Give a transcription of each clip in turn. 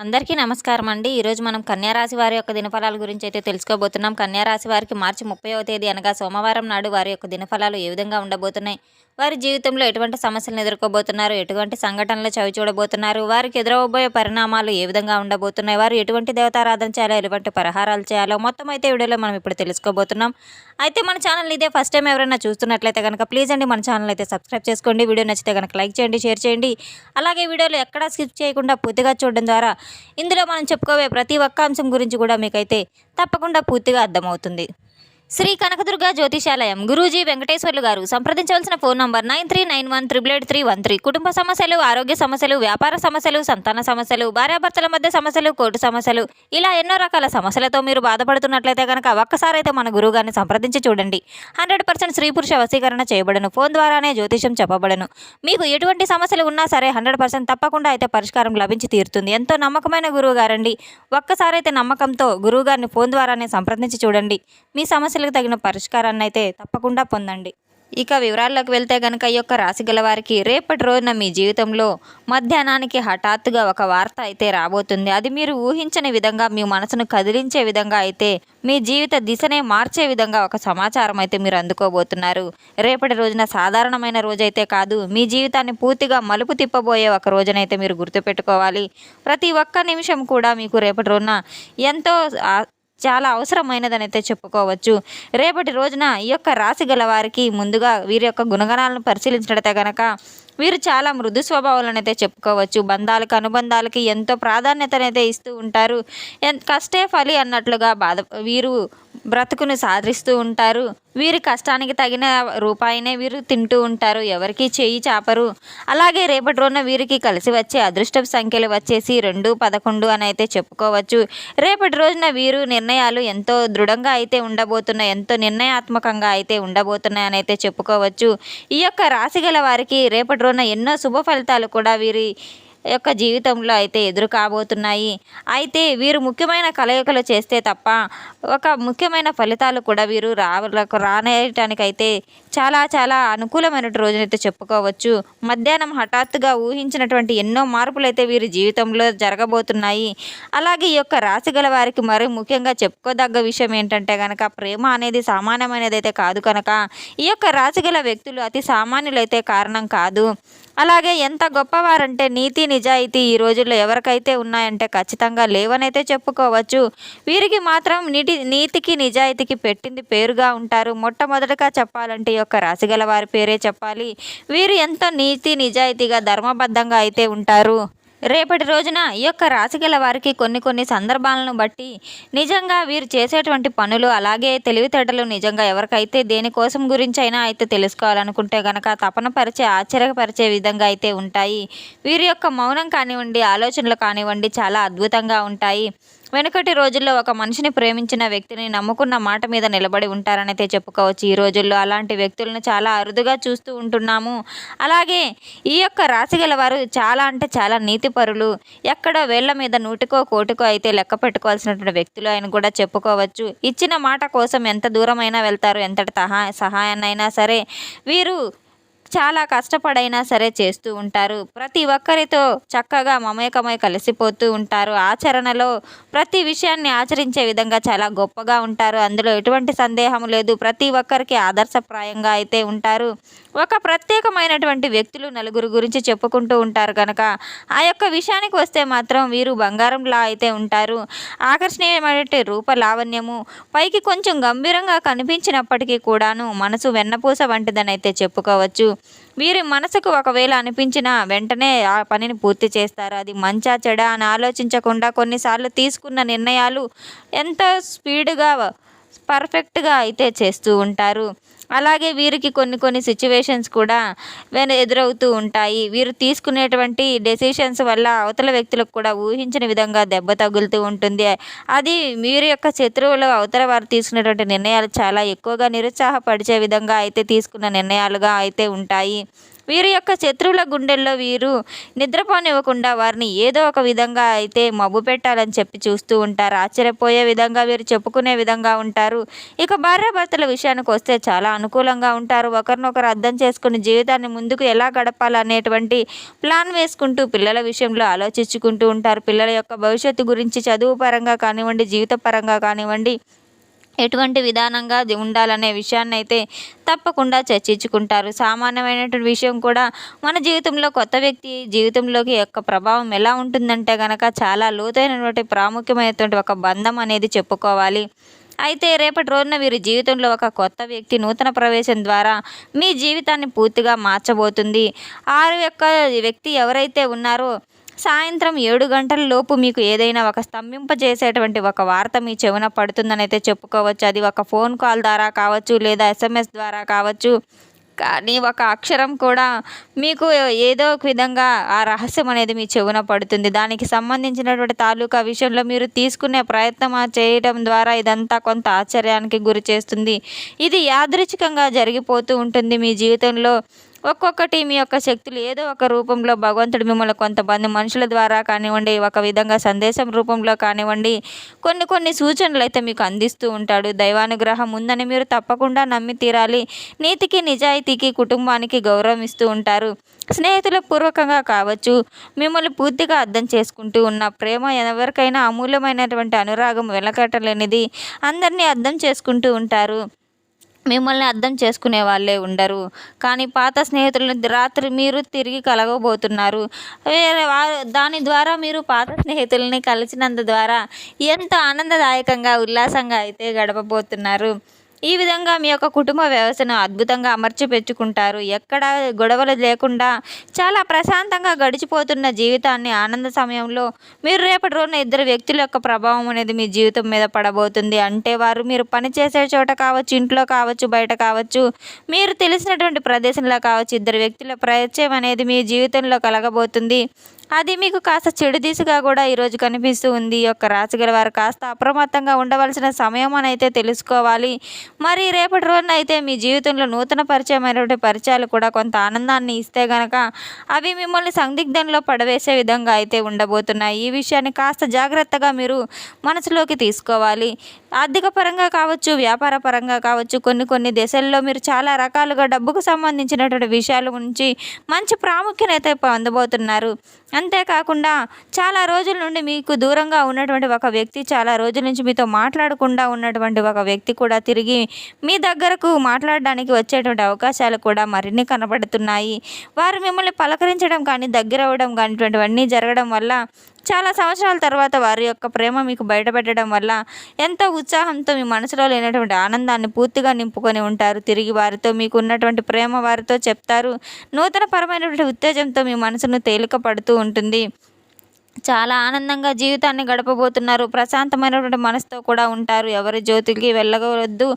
అందరికీ నమస్కారం అండి. ఈరోజు మనం కన్యా రాశి వారి యొక్క దినఫలాల గురించి అయితే తెలుసుకోబోతున్నాం. కన్యా రాశి వారికి మార్చి 30వ తేదీ అనగా సోమవారం నాడు వారి యొక్క దినఫలాలు ఏ విధంగా ఉండబోతున్నాయి, వారి జీవితంలో ఎటువంటి సమస్యలను ఎదుర్కోబోతున్నారు, ఎటువంటి సంఘటనలు చవి చూడబోతున్నారు, వారికి ఎదురవబోయే పరిణామాలు ఏ విధంగా ఉండబోతున్నాయి, వారు ఎటువంటి దేవతారాధన చేయాలో, ఎటువంటి పరిహారాలు చేయాలో మొత్తం అయితే వీడియోలో మనం ఇప్పుడు తెలుసుకోబోతున్నాం. అయితే మన ఛానల్ ఇదే ఫస్ట్ టైం ఎవరైనా చూస్తున్నట్లయితే కనుక ప్లీజ్ అండి మన ఛానల్ అయితే సబ్స్క్రైబ్ చేసుకోండి. వీడియో నచ్చితే కనుక లైక్ చేయండి, షేర్ చేయండి. అలాగే వీడియోలో ఎక్కడా స్కిప్ చేయకుండా పూర్తిగా చూడడం ద్వారా ఇందులో మనం చెప్పుకోవే ప్రతి ఒక్క అంశం గురించి కూడా మీకైతే తప్పకుండా పూర్తిగా అర్థమవుతుంది. శ్రీ కనకదుర్గ జ్యోతిషాలయం గురూజీ వెంకటేశ్వర్లు గారు. సంప్రదించవలసిన ఫోన్ నంబర్ 9391888313. కుటుంబ సమస్యలు, ఆరోగ్య సమస్యలు, వ్యాపార సమస్యలు, సంతాన సమస్యలు, భార్యాభర్తల మధ్య సమస్యలు, కోర్టు సమస్యలు, ఇలా ఎన్నో రకాల సమస్యలతో మీరు బాధపడుతున్నట్లయితే కనుక ఒక్కసారి అయితే మన గురువు గారిని సంప్రదించి చూడండి. 100% స్త్రీ పురుష వశీకరణ చేయబడను. ఫోన్ ద్వారానే జ్యోతిషం చెప్పబడను. మీకు ఎటువంటి సమస్యలు ఉన్నా సరే 100% తప్పకుండా అయితే పరిష్కారం లభించి తీరుతుంది. ఎంతో నమ్మకమైన గురువు గారండి. ఒక్కసారి అయితే నమ్మకంతో గురువు గారిని ఫోన్ ద్వారానే సంప్రదించి చూడండి. మీ సమస్య తగిన పరిష్కారాన్ని అయితే తప్పకుండా పొందండి. ఇక వివరాల్లోకి వెళ్తే కనుక ఈ యొక్క రాశి గల వారికి రేపటి రోజున మీ జీవితంలో మధ్యాహ్నానికి హఠాత్తుగా ఒక వార్త అయితే రాబోతుంది. అది మీరు ఊహించని విధంగా మీ మనసును కదిలించే విధంగా అయితే మీ జీవిత దిశనే మార్చే విధంగా ఒక సమాచారం అయితే మీరు అందుకోబోతున్నారు. రేపటి రోజున సాధారణమైన రోజైతే కాదు, మీ జీవితాన్ని పూర్తిగా మలుపు తిప్పబోయే ఒక రోజునైతే మీరు గుర్తుపెట్టుకోవాలి. ప్రతి ఒక్క నిమిషం కూడా మీకు రేపటి రోజున ఎంతో చాలా అవసరమైనదని అయితే చెప్పుకోవచ్చు. రేపటి రోజున ఈ యొక్క రాశి గల వారికి ముందుగా వీరి యొక్క గుణగణాలను పరిశీలించినట్లయితే కనుక వీరు చాలా మృదు స్వభావాలను అయితే చెప్పుకోవచ్చు. బంధాలకు, అనుబంధాలకి ఎంతో ప్రాధాన్యతనైతే ఇస్తూ ఉంటారు. కష్టే ఫలి అన్నట్లుగా వీరు బ్రతుకును సాధిస్తూ ఉంటారు. వీరి కష్టానికి తగిన రూపాయినే వీరు తింటూ ఉంటారు. ఎవరికి చేయి చాపరు. అలాగే రేపటి రోజున వీరికి కలిసి వచ్చే అదృష్టపు సంఖ్యలు వచ్చేసి 2, 11 అని అయితే చెప్పుకోవచ్చు. రేపటి రోజున వీరు నిర్ణయాలు ఎంతో దృఢంగా అయితే ఉండబోతున్నాయి, ఎంతో నిర్ణయాత్మకంగా అయితే ఉండబోతున్నాయి అని అయితే చెప్పుకోవచ్చు. ఈ యొక్క రాశి గల వారికి రేపటి రోజున ఎన్నో శుభ ఫలితాలు కూడా వీరి యొక్క జీవితంలో అయితే ఎదురు కాబోతున్నాయి. అయితే వీరు ముఖ్యమైన కలయికలు చేస్తే తప్ప ఒక ముఖ్యమైన ఫలితాలు కూడా వీరు రానేయటానికైతే చాలా చాలా అనుకూలమైన రోజునైతే చెప్పుకోవచ్చు. మధ్యాహ్నం హఠాత్తుగా ఊహించినటువంటి ఎన్నో మార్పులు అయితే వీరి జీవితంలో జరగబోతున్నాయి. అలాగే ఈ యొక్క రాశి గల వారికి మరి ముఖ్యంగా చెప్పుకోదగ్గ విషయం ఏంటంటే కనుక ప్రేమ అనేది సామాన్యమైనది అయితే కాదు కనుక ఈ యొక్క రాశి గల వ్యక్తులు అతి సామాన్యులైతే కారణం కాదు. అలాగే ఎంత గొప్పవారంటే నీతి నిజాయితీ ఈ రోజుల్లో ఎవరికైతే ఉన్నాయంటే ఖచ్చితంగా లేవనైతే చెప్పుకోవచ్చు. వీరికి మాత్రం నీతికి నిజాయితీకి పెట్టింది పేరుగా ఉంటారు. మొట్టమొదటిగా చెప్పాలంటే ఈ యొక్క రాశిగల వారి పేరే చెప్పాలి. వీరు ఎంతో నీతి నిజాయితీగా ధర్మబద్ధంగా అయితే ఉంటారు. రేపటి రోజున ఈ యొక్క రాశిగల వారికి కొన్ని సందర్భాలను బట్టి నిజంగా వీరు చేసేటువంటి పనులు అలాగే తెలివితేటలు నిజంగా ఎవరికైతే దేనికోసం గురించి అయినా అయితే తెలుసుకోవాలనుకుంటే కనుక తపన పరిచే ఆశ్చర్యపరిచే విధంగా అయితే ఉంటాయి. వీరి యొక్క మౌనం కానివ్వండి, ఆలోచనలు కానివ్వండి చాలా అద్భుతంగా ఉంటాయి. వెనుకటి రోజుల్లో ఒక మనిషిని ప్రేమించిన వ్యక్తిని నమ్ముకున్న మాట మీద నిలబడి ఉంటారని అయితే చెప్పుకోవచ్చు. ఈ రోజుల్లో అలాంటి వ్యక్తులను చాలా అరుదుగా చూస్తూ ఉంటున్నాము. అలాగే ఈ యొక్క రాశి గల వారు చాలా అంటే చాలా నీతిపరులు. ఎక్కడో వేళ్ల మీద 100కో కోటికో అయితే లెక్క పెట్టుకోవాల్సినటువంటి వ్యక్తులు ఆయన కూడా చెప్పుకోవచ్చు. ఇచ్చిన మాట కోసం ఎంత దూరమైనా వెళ్తారు. ఎంతటి సహాయాన్నైనా సరే వీరు చాలా కష్టపడైనా సరే చేస్తూ ఉంటారు. ప్రతి ఒక్కరితో చక్కగా మమేకమై కలిసిపోతూ ఉంటారు. ఆచరణలో ప్రతి విషయాన్ని ఆచరించే విధంగా చాలా గొప్పగా ఉంటారు. అందులో ఎటువంటి సందేహం లేదు. ప్రతి ఒక్కరికి ఆదర్శప్రాయంగా అయితే ఉంటారు. ఒక ప్రత్యేకమైనటువంటి వ్యక్తులు నలుగురు గురించి చెప్పుకుంటూ ఉంటారు కనుక ఆ యొక్క విషయానికి వస్తే మాత్రం వీరు బంగారంలా అయితే ఉంటారు. ఆకర్షణీయమైన రూప లావణ్యము, పైకి కొంచెం గంభీరంగా కనిపించినప్పటికీ కూడాను మనసు వెన్నపూస వంటిదని అయితే చెప్పుకోవచ్చు. వీరి మనసుకు ఒకవేళ అనిపించిన వెంటనే ఆ పనిని పూర్తి చేస్తారు. అది మంచా చెడా అని ఆలోచించకుండా కొన్నిసార్లు తీసుకున్న నిర్ణయాలు ఎంతో స్పీడ్గా పర్ఫెక్ట్గా అయితే చేస్తూ ఉంటారు. అలాగే వీరికి కొన్ని సిచ్యువేషన్స్ కూడా ఎదురవుతూ ఉంటాయి. వీరు తీసుకునేటువంటి డెసిషన్స్ వల్ల అవతల వ్యక్తులకు కూడా ఊహించిన విధంగా దెబ్బ తగులుతూ ఉంటుంది. అది వీరి యొక్క శత్రువులు అవతల వారు తీసుకునేటువంటి నిర్ణయాలు చాలా ఎక్కువగా నిరుత్సాహపరిచే విధంగా అయితే తీసుకున్న నిర్ణయాలుగా అయితే ఉంటాయి. వీరి యొక్క శత్రువుల గుండెల్లో వీరు నిద్రపోనివ్వకుండా వారిని ఏదో ఒక విధంగా అయితే మబ్బు పెట్టాలని చెప్పి చూస్తూ ఉంటారు. ఆశ్చర్యపోయే విధంగా వీరు చెప్పుకునే విధంగా ఉంటారు. ఇక భార్యాభర్తల విషయానికి వస్తే చాలా అనుకూలంగా ఉంటారు. ఒకరినొకరు అర్థం చేసుకుని జీవితాన్ని ముందుకు ఎలా గడపాలనేటువంటి ప్లాన్ వేసుకుంటూ పిల్లల విషయంలో ఆలోచించుకుంటూ ఉంటారు. పిల్లల యొక్క భవిష్యత్తు గురించి చదువు పరంగా కానివ్వండి, జీవిత పరంగా కానివ్వండి, ఎటువంటి విధానంగా ఉండాలనే విషయాన్ని అయితే తప్పకుండా చర్చించుకుంటారు. సామాన్యమైనటువంటి విషయం కూడా మన జీవితంలో కొత్త వ్యక్తి జీవితంలోకి యొక్క ప్రభావం ఎలా ఉంటుందంటే గనక చాలా లోతైనటువంటి ప్రాముఖ్యమైనటువంటి ఒక బంధం అనేది చెప్పుకోవాలి. అయితే రేపటి రోజున వీరి జీవితంలో ఒక కొత్త వ్యక్తి నూతన ప్రవేశం ద్వారా మీ జీవితాన్ని పూర్తిగా మార్చబోతుంది. ఆ యొక్క వ్యక్తి ఎవరైతే ఉన్నారో సాయంత్రం 7 గంటల లోపు మీకు ఏదైనా ఒక స్తంభింపజేసేటువంటి ఒక వార్త మీ చెవున పడుతుందని అయితే చెప్పుకోవచ్చు. అది ఒక ఫోన్ కాల్ ద్వారా కావచ్చు, లేదా SMS ద్వారా కావచ్చు. కానీ ఒక అక్షరం కూడా మీకు ఏదో ఒక విధంగా ఆ రహస్యం అనేది మీ చెవున పడుతుంది. దానికి సంబంధించినటువంటి తాలూకా విషయంలో మీరు తీసుకునే ప్రయత్నం చేయడం ద్వారా ఇదంతా కొంత ఆశ్చర్యానికి గురి చేస్తుంది. ఇది యాదృచ్ఛికంగా జరిగిపోతూ ఉంటుంది మీ జీవితంలో. ఒక్కొక్కటి మీ యొక్క శక్తులు ఏదో ఒక రూపంలో భగవంతుడు మిమ్మల్ని కొంతమంది మనుషుల ద్వారా కానివ్వండి, ఒక విధంగా సందేశం రూపంలో కానివ్వండి, కొన్ని సూచనలు అయితే మీకు అందిస్తూ ఉంటాడు. దైవానుగ్రహం ఉందని మీరు తప్పకుండా నమ్మి తీరాలి. నీతికి, నిజాయితీకి, కుటుంబానికి గౌరవం ఇస్తూ ఉంటారు. స్నేహితుల పూర్వకంగా కావచ్చు, మిమ్మల్ని పూర్తిగా అర్థం చేసుకుంటూ ఉన్న ప్రేమ ఎవరికైనా అమూల్యమైనటువంటి అనురాగం వెలకట్టలేనిది. అందరినీ అర్థం చేసుకుంటూ ఉంటారు. మిమ్మల్ని అర్థం చేసుకునే వాళ్ళే ఉండరు. కానీ పాత స్నేహితులను రాత్రి మీరు తిరిగి కలగబోతున్నారు. దాని ద్వారా మీరు పాత స్నేహితులని కలిసినందు ద్వారా ఎంత ఆనందదాయకంగా, ఉల్లాసంగా అయితే గడపబోతున్నారు. ఈ విధంగా మీ యొక్క కుటుంబ వ్యవస్థను అద్భుతంగా అమర్చిపెట్టుకుంటారు. ఎక్కడ గొడవలు లేకుండా చాలా ప్రశాంతంగా గడిచిపోతున్న జీవితాన్ని ఆనంద సమయంలో మీరు రేపటి రోజున ఇద్దరు వ్యక్తుల యొక్క ప్రభావం అనేది మీ జీవితం మీద పడబోతుంది. అంటే వారు మీరు పనిచేసే చోట కావచ్చు, ఇంట్లో కావచ్చు, బయట కావచ్చు, మీరు తెలిసినటువంటి ప్రదేశంలో కావచ్చు, ఇద్దరు వ్యక్తుల పరిచయం అనేది మీ జీవితంలో కలగబోతుంది. అది మీకు కాస్త చెడు దిశగా కూడా ఈరోజు కనిపిస్తూ ఉంది. ఈ యొక్క రాశిగల వారు కాస్త అప్రమత్తంగా ఉండవలసిన సమయం అని అయితే తెలుసుకోవాలి. మరి రేపటి రోజున అయితే మీ జీవితంలో నూతన పరిచయమైనటువంటి పరిచయాలు కూడా కొంత ఆనందాన్ని ఇస్తే గనక అవి మిమ్మల్ని సందిగ్ధంలో పడవేసే విధంగా అయితే ఉండబోతున్నాయి. ఈ విషయాన్ని కాస్త జాగ్రత్తగా మీరు మనసులోకి తీసుకోవాలి. ఆర్థిక పరంగా కావచ్చు, వ్యాపార పరంగా కావచ్చు, కొన్ని దశల్లో మీరు చాలా రకాలుగా డబ్బుకు సంబంధించినటువంటి విషయాల గురించి మంచి ప్రాముఖ్యత అయితే పొందబోతున్నారు. అంతేకాకుండా చాలా రోజుల నుండి మీకు దూరంగా ఉన్నటువంటి ఒక వ్యక్తి, చాలా రోజుల నుంచి మీతో మాట్లాడకుండా ఉన్నటువంటి ఒక వ్యక్తి కూడా తిరిగి మీ దగ్గరకు మాట్లాడడానికి వచ్చేటువంటి అవకాశాలు కూడా మరిన్ని కనబడుతున్నాయి. వారు మిమ్మల్ని పలకరించడం కానీ, దగ్గర అవ్వడం కానీ ఇటువంటివన్నీ జరగడం వల్ల చాలా సంవత్సరాల తర్వాత వారి యొక్క ప్రేమ మీకు బయటపెట్టడం వల్ల ఎంతో ఉత్సాహంతో మీ మనసులో లేనటువంటి ఆనందాన్ని పూర్తిగా నింపుకొని ఉంటారు. తిరిగి వారితో మీకు ఉన్నటువంటి ప్రేమ వారితో చెప్తారు. నూతన పరమైనటువంటి ఉత్తేజంతో మీ మనసును తేలిక పడుతూ ఉంటుంది. చాలా ఆనందంగా జీవితాన్ని గడపబోతున్నారు. ప్రశాంతమైనటువంటి మనసుతో కూడా ఉంటారు. ఎవరి జ్యోతికి వెళ్ళవద్దు.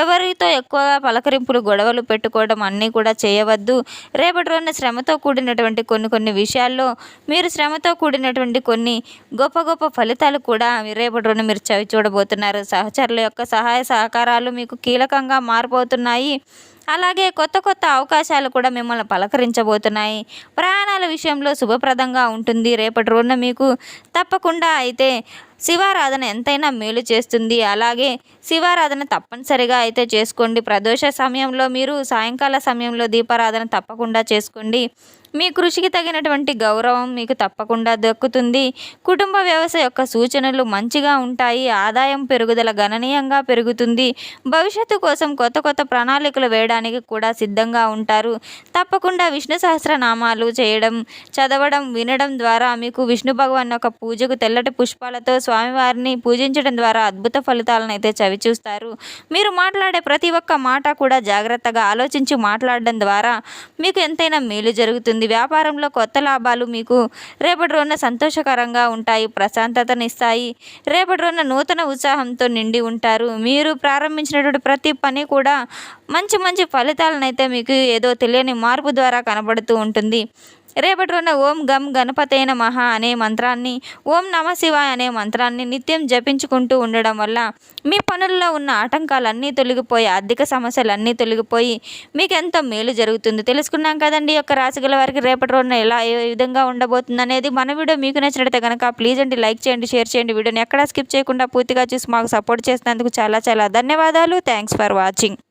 ఎవరితో ఎక్కువగా పలకరింపులు, గొడవలు పెట్టుకోవడం అన్నీ కూడా చేయవద్దు. రేపటి రోజున శ్రమతో కూడినటువంటి కొన్ని విషయాల్లో మీరు శ్రమతో కూడినటువంటి కొన్ని గొప్ప ఫలితాలు కూడా రేపటి రోజున మీరు చవి చూడబోతున్నారు. సహచరుల యొక్క సహాయ సహకారాలు మీకు కీలకంగా మారిపోతున్నాయి. అలాగే కొత్త అవకాశాలు కూడా మిమ్మల్ని పలకరించబోతున్నాయి. ప్రయాణాల విషయంలో శుభప్రదంగా ఉంటుంది. రేపటి రోజున మీకు తప్పకుండా అయితే శివారాధన ఎంతైనా మేలు చేస్తుంది. అలాగే శివారాధన తప్పనిసరిగా అయితే చేసుకోండి. ప్రదోష సమయంలో మీరు సాయంకాల సమయంలో దీపారాధన తప్పకుండా చేసుకోండి. మీ కృషికి తగినటువంటి గౌరవం మీకు తప్పకుండా దక్కుతుంది. కుటుంబ వ్యవస్థ యొక్క సూచనలు మంచిగా ఉంటాయి. ఆదాయం పెరుగుదల గణనీయంగా పెరుగుతుంది. భవిష్యత్తు కోసం కొత్త ప్రణాళికలు వేయడానికి కూడా సిద్ధంగా ఉంటారు. తప్పకుండా విష్ణు సహస్రనామాలు చదవడం, వినడం ద్వారా మీకు విష్ణు భగవాన్ యొక్క పూజకు తెల్లటి పుష్పాలతో స్వామివారిని పూజించడం ద్వారా అద్భుత ఫలితాలను అయితే చవిచూస్తారు. మీరు మాట్లాడే ప్రతి ఒక్క మాట కూడా జాగ్రత్తగా ఆలోచించి మాట్లాడడం ద్వారా మీకు ఎంతైనా మేలు జరుగుతుంది. వ్యాపారంలో కొత్త లాభాలు మీకు రేపటి రోజున సంతోషకరంగా ఉంటాయి. ప్రశాంతతనిస్తాయి. రేపటి రోజున నూతన ఉత్సాహంతో నిండి ఉంటారు. మీరు ప్రారంభించినటువంటి ప్రతి పని కూడా మంచి ఫలితాలను అయితే మీకు ఏదో తెలియని మార్పు ద్వారా కనబడుతూ ఉంటుంది. రేపటి రోజున ఓం గం గణపతయ నమః అనే మంత్రాన్ని, ఓం నమ శివాయ అనే మంత్రాన్ని నిత్యం జపించుకుంటూ ఉండడం వల్ల మీ పనుల్లో ఉన్న ఆటంకాలన్నీ తొలగిపోయి, ఆర్థిక సమస్యలన్నీ తొలగిపోయి మీకు ఎంతో మేలు జరుగుతుంది. తెలుసుకున్నాం కదండి ఈ యొక్క రాశిగల వారికి రేపటి రోజున ఏ విధంగా ఉండబోతుంది అనేది. మన వీడియో మీకు నచ్చినట్లయితే కనుక ప్లీజ్ అండి లైక్ చేయండి, షేర్ చేయండి. వీడియోని ఎక్కడా స్కిప్ చేయకుండా పూర్తిగా చూసి మాకు సపోర్ట్ చేసినందుకు చాలా చాలా ధన్యవాదాలు. Thanks for watching.